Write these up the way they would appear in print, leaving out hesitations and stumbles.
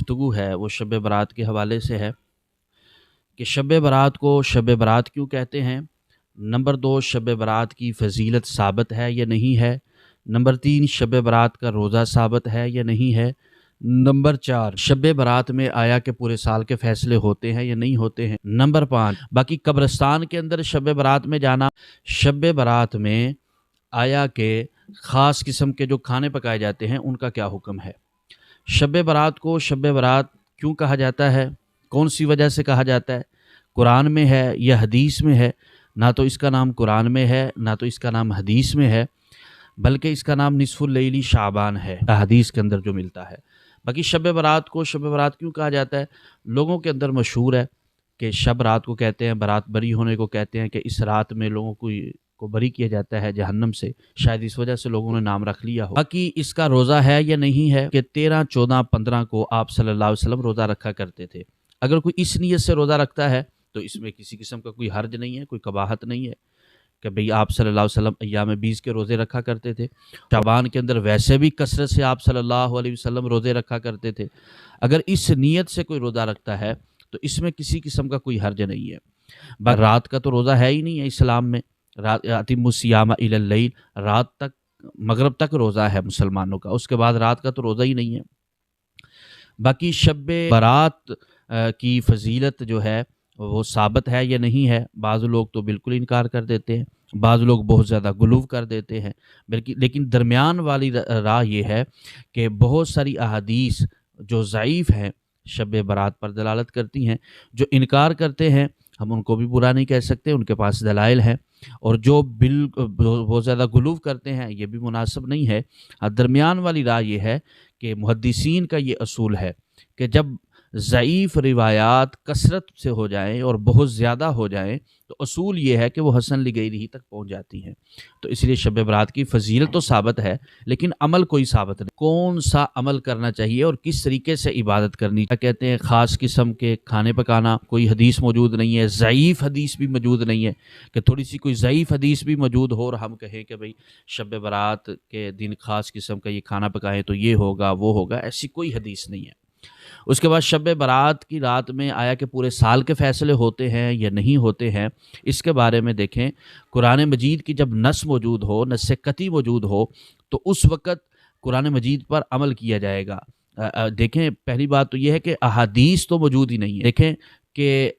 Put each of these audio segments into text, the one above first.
گفتگو ہے وہ شب برات کے حوالے سے ہے کہ شب برات کو شب برات کیوں کہتے ہیں۔ نمبر 2، شب برات کی فضیلت ثابت ہے یا نہیں ہے۔ نمبر 3، شب برات کا روزہ ثابت ہے یا نہیں ہے۔ نمبر 4، شب برات میں آیا کہ پورے سال کے فیصلے ہوتے ہیں یا نہیں ہوتے ہیں۔ نمبر 5، باقی قبرستان کے اندر شب برات میں جانا، شب برات میں آیا کہ خاص قسم کے جو کھانے پکائے جاتے ہیں ان کا کیا حکم ہے۔ شب برات کو شب برات کیوں کہا جاتا ہے، کون سی وجہ سے کہا جاتا ہے، قرآن میں ہے یا حدیث میں ہے؟ نہ تو اس کا نام قرآن میں ہے نہ تو اس کا نام حدیث میں ہے، بلکہ اس کا نام نصف اللیل شعبان ہے حدیث کے اندر جو ملتا ہے۔ باقی شب برات کو شب برات کیوں کہا جاتا ہے، لوگوں کے اندر مشہور ہے کہ شب رات کو کہتے ہیں، برات بری ہونے کو کہتے ہیں کہ اس رات میں لوگوں کو بری کیا جاتا ہے جہنم سے، شاید اس وجہ سے لوگوں نے نام رکھ لیا ہو۔ باقی اس کا روزہ ہے یا نہیں ہے کہ 13، 14، 15 کو آپ صلی اللہ علیہ وسلم روزہ رکھا کرتے تھے۔ اگر کوئی اس نیت سے روزہ رکھتا ہے تو اس میں کسی قسم کا کوئی حرج نہیں ہے، کوئی قباحت نہیں ہے کہ بھئی آپ صلی اللہ علیہ وسلم ایام 20 کے روزے رکھا کرتے تھے۔ شعبان کے اندر ویسے بھی کثرت سے آپ صلی اللہ علیہ وسلم روزے رکھا کرتے تھے۔ اگر اس نیت سے کوئی روزہ رکھتا ہے تو اس میں کسی قسم کا کوئی حرج نہیں ہے۔ رات کا تو روزہ ہے ہی نہیں ہے اسلام میں، اتم الصیام الی اللیل، رات تک مغرب تک روزہ ہے مسلمانوں کا، اس کے بعد رات کا تو روزہ ہی نہیں ہے۔ باقی شب برات کی فضیلت جو ہے وہ ثابت ہے یا نہیں ہے، بعض لوگ تو بالکل انکار کر دیتے ہیں، بعض لوگ بہت زیادہ غلو کر دیتے ہیں، لیکن درمیان والی راہ یہ ہے کہ بہت ساری احادیث جو ضعیف ہیں شب برات پر دلالت کرتی ہیں۔ جو انکار کرتے ہیں ہم ان کو بھی برا نہیں کہہ سکتے، ان کے پاس دلائل ہیں، اور جو بہت زیادہ غلو کرتے ہیں یہ بھی مناسب نہیں ہے۔ درمیان والی راہ یہ ہے کہ محدثین کا یہ اصول ہے کہ جب ضعیف روایات کثرت سے ہو جائیں اور بہت زیادہ ہو جائیں تو اصول یہ ہے کہ وہ حسن لغیرہ تک پہنچ جاتی ہیں۔ تو اس لیے شب برات کی فضیلت تو ثابت ہے لیکن عمل کوئی ثابت نہیں، کون سا عمل کرنا چاہیے اور کس طریقے سے عبادت کرنی چاہیے۔ کہتے ہیں خاص قسم کے کھانے پکانا، کوئی حدیث موجود نہیں ہے، ضعیف حدیث بھی موجود نہیں ہے کہ تھوڑی سی کوئی ضعیف حدیث بھی موجود ہو اور ہم کہیں کہ بھئی شب برات کے دن خاص قسم کا یہ کھانا پکائیں تو یہ ہوگا وہ ہوگا، ایسی کوئی حدیث نہیں ہے۔ اس کے بعد شب برات کی رات میں آیا کہ پورے سال کے فیصلے ہوتے ہیں یا نہیں ہوتے ہیں، اس کے بارے میں دیکھیں قرآن مجید کی جب نص موجود ہو، نص قطعی موجود ہو تو اس وقت قرآن مجید پر عمل کیا جائے گا۔ دیکھیں پہلی بات تو یہ ہے کہ احادیث تو موجود ہی نہیں ہے۔ دیکھیں کہ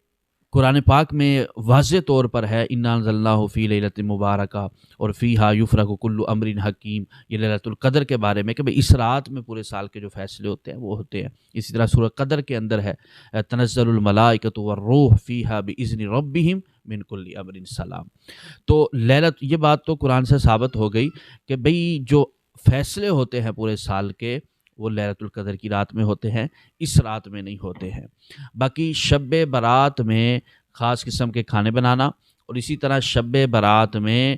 قرآن پاک میں واضح طور پر ہے انا انزلناہ فی لیلۃ مبارکہ اور فیہا یفرق کل امر حکیم، یہ لیلۃ القدر کے بارے میں کہ بھئی اس رات میں پورے سال کے جو فیصلے ہوتے ہیں وہ ہوتے ہیں۔ اسی طرح سورہ قدر کے اندر ہے تنزل الملائکۃ والروح فیہا باذن ربہم من کل امر سلام۔ تو یہ بات تو قرآن سے ثابت ہو گئی کہ بھئی جو فیصلے ہوتے ہیں پورے سال کے وہ لیلۃ القدر کی رات میں ہوتے ہیں، اس رات میں نہیں ہوتے ہیں۔ باقی شب برات میں خاص قسم کے کھانے بنانا اور اسی طرح شب برات میں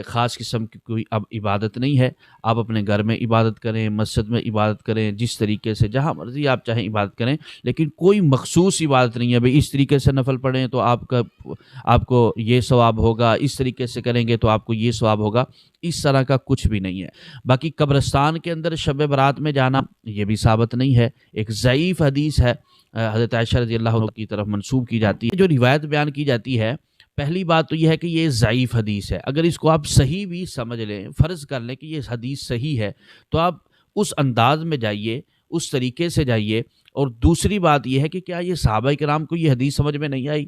خاص قسم کی کوئی اب عبادت نہیں ہے۔ آپ اپنے گھر میں عبادت کریں، مسجد میں عبادت کریں، جس طریقے سے جہاں مرضی آپ چاہیں عبادت کریں، لیکن کوئی مخصوص عبادت نہیں ہے بھئی اس طریقے سے نفل پڑھیں تو آپ کو یہ ثواب ہوگا، اس طریقے سے کریں گے تو آپ کو یہ ثواب ہوگا، اس طرح کا کچھ بھی نہیں ہے۔ باقی قبرستان کے اندر شب برات میں جانا یہ بھی ثابت نہیں ہے، ایک ضعیف حدیث ہے حضرت عائشہ رضی اللہ عنہ کی طرف منسوب کی جاتی ہے۔ جو روایت بیان کی جاتی ہے، پہلی بات تو یہ ہے کہ یہ ضعیف حدیث ہے۔ اگر اس کو آپ صحیح بھی سمجھ لیں، فرض کر لیں کہ یہ حدیث صحیح ہے تو آپ اس انداز میں جائیے، اس طریقے سے جائیے۔ اور دوسری بات یہ ہے کہ کیا یہ صحابہ کرام کو یہ حدیث سمجھ میں نہیں آئی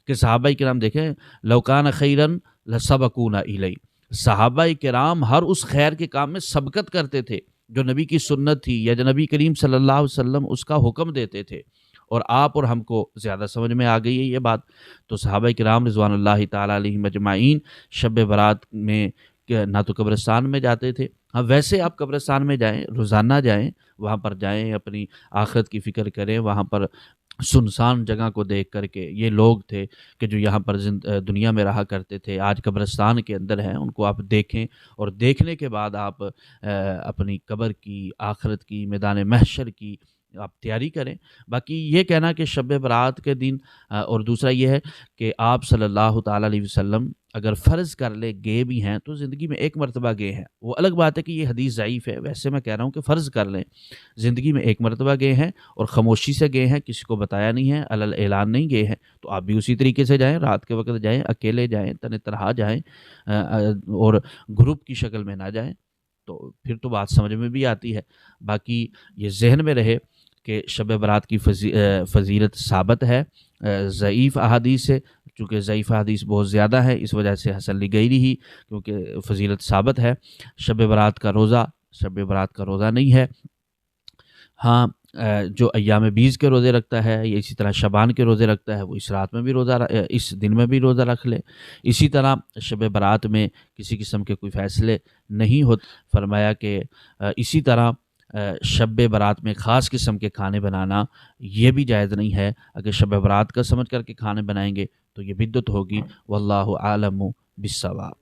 کہ صحابہ کرام دیکھیں لو کان خیرا لسبقونا الیہ، صحابہ کرام ہر اس خیر کے کام میں سبقت کرتے تھے جو نبی کی سنت تھی یا جو نبی کریم صلی اللہ علیہ وسلم اس کا حکم دیتے تھے، اور آپ اور ہم کو زیادہ سمجھ میں آ گئی ہے یہ بات۔ تو صحابہ کرام رضوان اللہ تعالیٰ علیہم اجمعین شب برات میں نہ تو قبرستان میں جاتے تھے، ہاں ویسے آپ قبرستان میں جائیں، روزانہ جائیں، وہاں پر جائیں، اپنی آخرت کی فکر کریں، وہاں پر سنسان جگہ کو دیکھ کر کے یہ لوگ تھے کہ جو یہاں پر دنیا میں رہا کرتے تھے آج قبرستان کے اندر ہیں، ان کو آپ دیکھیں، اور دیکھنے کے بعد آپ اپنی قبر کی، آخرت کی، میدان محشر کی آپ تیاری کریں۔ باقی یہ کہنا کہ شب برات کے دن اور دوسرا یہ ہے کہ آپ صلی اللہ تعالیٰ علیہ وسلم اگر فرض کر لے گئے بھی ہیں تو زندگی میں ایک مرتبہ گئے ہیں، وہ الگ بات ہے کہ یہ حدیث ضعیف ہے، ویسے میں کہہ رہا ہوں کہ فرض کر لیں زندگی میں ایک مرتبہ گئے ہیں اور خاموشی سے گئے ہیں، کسی کو بتایا نہیں ہے، علل اعلان نہیں گئے ہیں، تو آپ بھی اسی طریقے سے جائیں، رات کے وقت جائیں، اکیلے جائیں، تن تنہا جائیں، اور گروپ کی شکل میں نہ جائیں، تو پھر تو بات سمجھ میں بھی آتی ہے۔ باقی یہ ذہن میں رہے کہ شب برات کی فضیلت ثابت ہے ضعیف احادیث سے، چونکہ ضعیف احادیث بہت زیادہ ہے، اس وجہ سے حسن لی گئی رہی، کیونکہ فضیلت ثابت ہے۔ شب برات کا روزہ نہیں ہے۔ ہاں، جو ایام بیز کے روزے رکھتا ہے یا اسی طرح شبان کے روزے رکھتا ہے وہ اس رات میں بھی اس دن میں بھی روزہ رکھ لے۔ اسی طرح شب برات میں کسی قسم کے کوئی فیصلے نہیں ہوتے، فرمایا کہ اسی طرح شب برات میں خاص قسم کے کھانے بنانا یہ بھی جائز نہیں ہے، اگر شب برات کا سمجھ کر کے کھانے بنائیں گے تو یہ بدعت ہوگی، واللہ عالم بالصواب۔